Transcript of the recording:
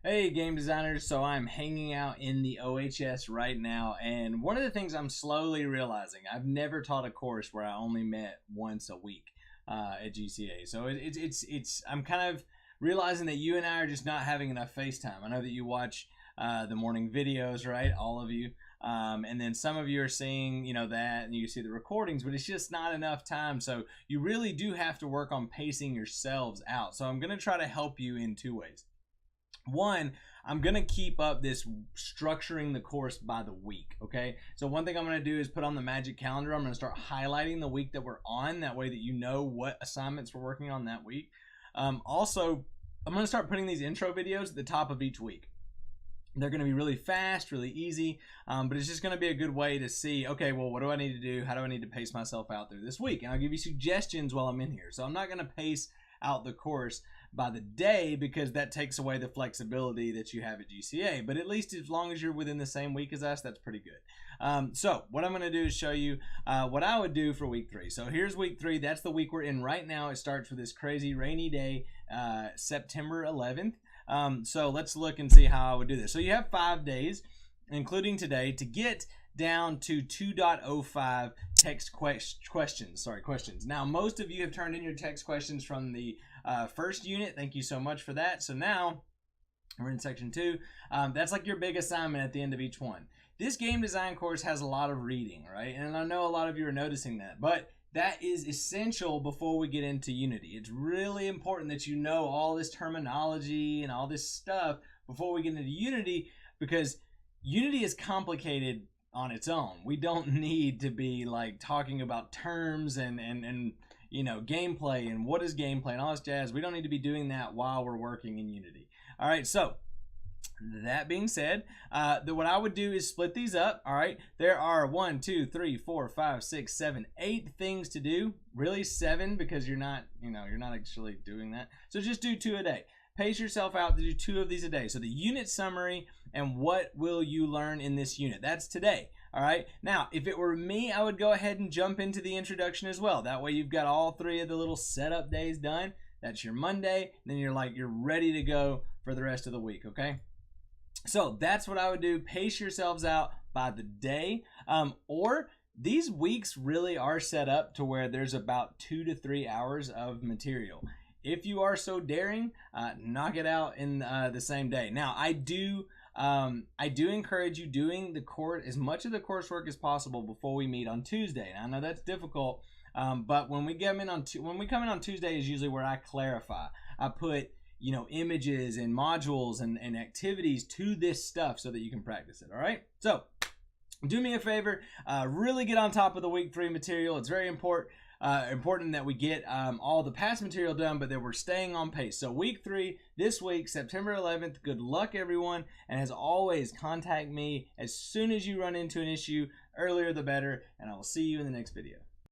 Hey, game designers. So I'm hanging out in the OHS right now, and one of the things I'm slowly realizing, I've never taught a course where I only met once a week at GCA. So I'm kind of realizing that you and I are just not having enough FaceTime. I know that you watch the morning videos, right? All of you. And then some of you are seeing, that, and you see the recordings, but it's just not enough time. So you really do have to work on pacing yourselves out. So I'm going to try to help you in two ways. One, I'm going to keep up this structuring the course by the week, okay? So one thing I'm going to do is put on the Magic Calendar. I'm going to start highlighting the week that we're on. That way that you know what assignments we're working on that week. Also, I'm going to start putting these intro videos at the top of each week. They're going to be really fast, really easy, but it's just going to be a good way to see, okay, well, what do I need to do? How do I need to pace myself out through this week? And I'll give you suggestions while I'm in here. So I'm not going to pace out the course by the day because that takes away the flexibility that you have at GCA. But at least as long as you're within the same week as us, that's pretty good. So what I'm going to do is show you what I would do for week 3. So here's week 3. That's the week we're in right now. It starts with this crazy rainy day, September 11th. So let's look and see how I would do this. So you have 5 days, including today, to get down to 2.05 text questions. Now, most of you have turned in your text questions from the first unit. Thank you so much for that. So now we're in section 2. That's like your big assignment at the end of each one. This game design course has a lot of reading, right? And I know a lot of you are noticing that, but that is essential before we get into Unity. It's really important that you know all this terminology and all this stuff before we get into Unity, because Unity is complicated on its own. We don't need to be like talking about terms and gameplay and what is gameplay and all this jazz. We don't need to be doing that while we're working in Unity. All right, so that being said, what I would do is split these up. All right, there are 1, 2, 3, 4, 5, 6, 7, 8 things to do. Really 7 because you're not actually doing that. So just do 2 a day. Pace yourself out to do 2 of these a day. So the unit summary and what will you learn in this unit. That's today. All right. Now, if it were me, I would go ahead and jump into the introduction as well. That way you've got all 3 of the little setup days done. That's your Monday. Then you're ready to go for the rest of the week. Okay. So that's what I would do. Pace yourselves out by the day. Or these weeks really are set up to where there's about 2 to 3 hours of material. If you are so daring, knock it out in the same day. Now, I do encourage you doing the course, as much of the coursework as possible before we meet on Tuesday. Now, I know that's difficult, but when we come in on Tuesday is usually where I clarify. I put images and modules and activities to this stuff so that you can practice it. All right. So do me a favor, really get on top of the week 3 material. It's very important that we get all the past material done, but that we're staying on pace. So week 3 this week, September 11th. Good luck, everyone. And as always, contact me as soon as you run into an issue. Earlier the better. And I will see you in the next video.